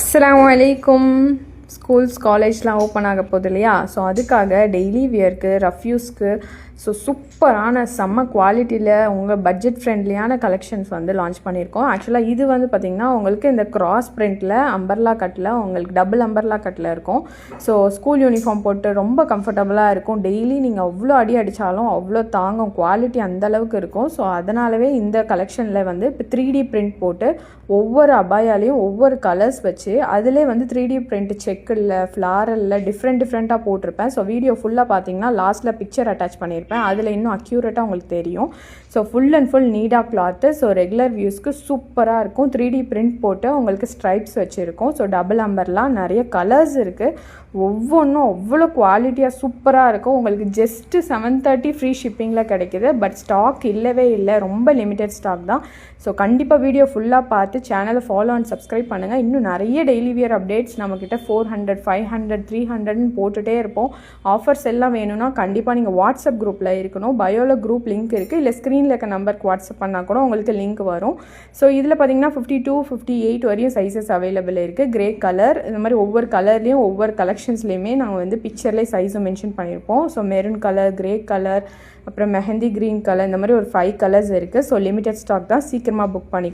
அஸ்ஸலாமு அலைக்கும். ஸ்கூல்ஸ் காலேஜ்லாம் ஓப்பன் ஆக போகுது இல்லையா? ஸோ அதுக்காக டெய்லி வியர்க்கு ரஃப்யூஸ்க்கு சூப்பரான செம்ம குவாலிட்டியில் உங்கள் பட்ஜெட் ஃப்ரெண்ட்லியான கலெக்ஷன்ஸ் லான்ச் பண்ணியிருக்கோம். ஆக்சுவலாக இது பார்த்திங்கன்னா உங்களுக்கு இந்த கிராஸ் பிரிண்ட்டில் அம்பர்லா கட்டில் உங்களுக்கு டபுள் அம்பர்லா கட்டில் இருக்கும். ஸோ ஸ்கூல் யூனிஃபார்ம் போட்டு ரொம்ப கம்ஃபர்டபுளாக இருக்கும். டெய்லி நீங்கள் அவ்வளோ அடி அடித்தாலும் அவ்வளோ தாங்கும், குவாலிட்டி அந்தளவுக்கு இருக்கும். ஸோ அதனாலவே இந்த கலெக்ஷனில் இப்போ 3D பிரிண்ட் போட்டு ஒவ்வொரு அபாயாலையும் ஒவ்வொரு கலர்ஸ் வச்சு அதிலே 3D பிரிண்ட் செக்கில் ஃப்ளாரலில் டிஃப்ரெண்ட்டாக போட்டிருப்பேன். ஸோ வீடியோ ஃபுல்லாக பார்த்தீங்கன்னா லாஸ்ட்டில் பிக்சர் அட்டாச் பண்ணியிருப்பேன். அதில் இன்னும் அக்யூரேட்டாக உங்களுக்கு தெரியும். ஸோ ஃபுல் அண்ட் ஃபுல் நீடாக கிளாத்து. ஸோ ரெகுலர் வியூஸ்க்கு சூப்பராக இருக்கும். 3D பிரிண்ட் போட்டு உங்களுக்கு ஸ்ட்ரைப்ஸ் வச்சுருக்கோம். ஸோ டபுள் அம்பர்லாம் நிறைய கலர்ஸ் இருக்குது. ஒவ்வொன்றும் அவ்வளோ குவாலிட்டியாக சூப்பராக இருக்கும். உங்களுக்கு ஜஸ்ட்டு 730 ஃப்ரீ ஷிப்பிங்கில் கிடைக்கிது. பட் ஸ்டாக் இல்லவே இல்லை, ரொம்ப லிமிட்டட் ஸ்டாக் தான். ஸோ கண்டிப்பாக வீடியோ ஃபுல்லாக பார்த்து சேனலை ஃபாலோ அண்ட் சப்ஸ்கிரைப் பண்ணுங்கள். இன்னும் நிறைய டெய்லி வியர் அப்டேட்ஸ் நம்மக்கிட்ட 400, 500, 300ன்னு போட்டுகிட்டே இருப்போம். ஆஃபர்ஸ் எல்லாம் வேணும்னா கண்டிப்பாக நீங்கள் வாட்ஸ்அப் குரூப்பில் இருக்கணும். பயோவில் குரூப் லிங்க் இருக்குது, இல்லை ஸ்க்ரீனில் இருக்க நம்பருக்கு வாட்ஸ்அப் பண்ணால் கூட உங்களுக்கு லிங்க் வரும். ஸோ இதில் பார்த்தீங்கன்னா 52, 58 வரையும் சைஸஸ் அவைலபிள் இருக்குது. கிரே கலர் இந்த மாதிரி ஒவ்வொரு கலர்லேயும் ஒவ்வொரு கலெக்ஷன்ஸ்லேயுமே நாங்கள் பிக்சர்லேயே சைஸும் மென்ஷன் பண்ணியிருப்போம். So maroon colour, grey colour, அப்புறம் மெஹந்தி க்ரீன் கலர், இந்த மாதிரி ஒரு 5 கலர்ஸ் இருக்குது. ஸோ லிமிட்டட் ஸ்டாக் தான், சீக்கிரமாக புக் பண்ணி